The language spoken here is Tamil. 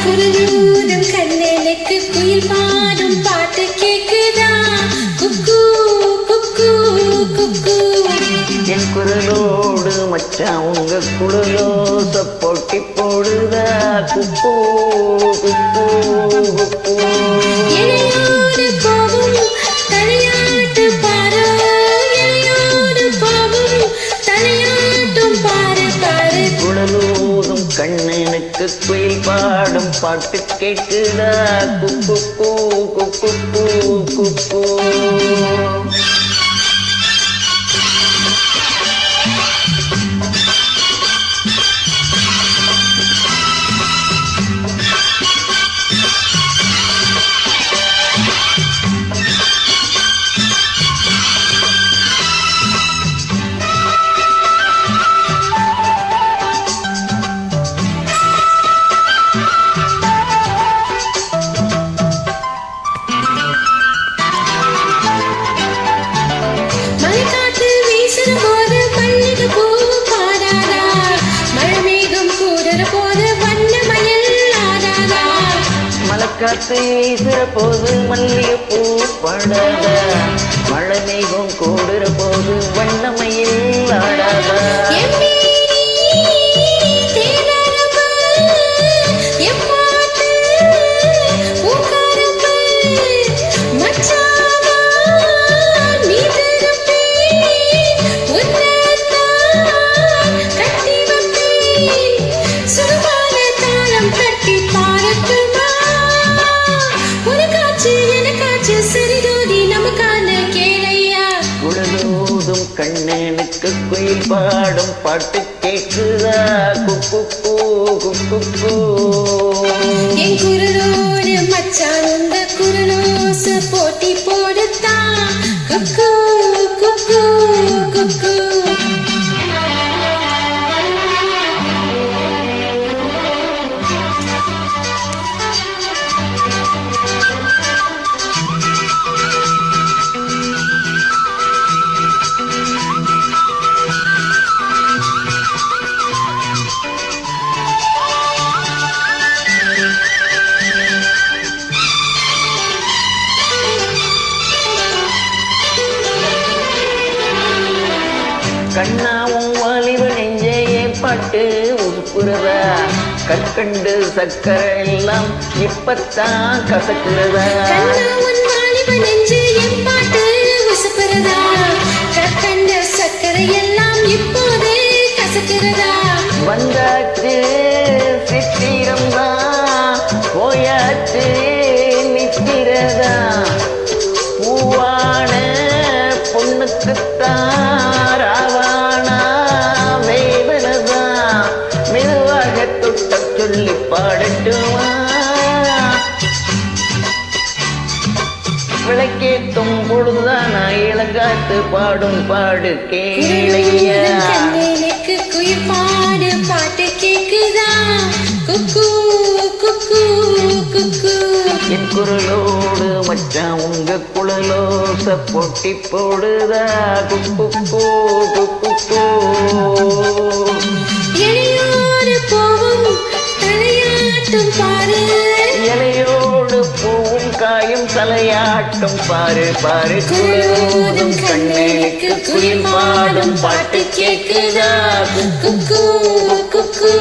குருநூலும் கண்ணனுக்கு குயில் பாடும் பாட்டு கேக்குதா குக்கு குக்கு குக்கு. என் குரலோடு மச்சான் உங்க குழலோச போட்டி போடுதா குக்கு குக்கு குக்கு. இளையோடு போகும் தலையாட்டு பாரு, இளையோடு போகும் தலையாட்டும் பாரு பாரு. குழலோதும் கண்ணனுக்கு குயில் பாடும் பாட்டு கேட்குதா குக்கு குக்கு குக்கு. காத்து வீசுற போது மல்லிகை பூ பாடாத, மழை மேகம் கூடுற போது வண்ணமையில் ஆடாத. கண்ணனுக்கு குயில் பாடும் பாட்டு கேக்குதா குக்கு குக்கு. என் குரலோடு மச்சான் உங்க குரலோச போட்டி போடுத்தான் குக்கு குக்கு குக்கு. கண்ணாவும் வாலிப நெஞ்சே பாட்டு உருப்புறதா, கற்கண்டு சக்கரை எல்லாம் இப்பத்தான் கசக்குறதா. கண்ணாவும் வாலிப நெஞ்சே பாட்டு உசுப்புறதா, கற்கண்டு சக்கரை எல்லாம் இப்போதே கசக்குறதா. வந்தாச்சு சித்திரம்தான் போயாச்சு நித்திரதா, பூவான பொண்ணுக்குத்தான் சொல்லி பாடட்டுமா. விளக்கேத்தும் பொழுதுதான் இளங்காத்து பாடும் பாடு கேளையா. கண்ணனுக்கு குயில் பாடு பாட்டு கேக்குதா குக்கு குக்கு குக்கு. என் குரலோடு மச்சான் உங்க குழலோச போட்டி போடுதா குக்கு குக்கு. இளையோடு போவும் தலையாட்டும் பாரு, இலையோடு பூவும் காயும் தலையாட்டும் பாரு பாரு. குழலோதும் கண்ணனுக்கு குயில் பாடும் பாட்டு கேக்குதா குக்கு குக்கு.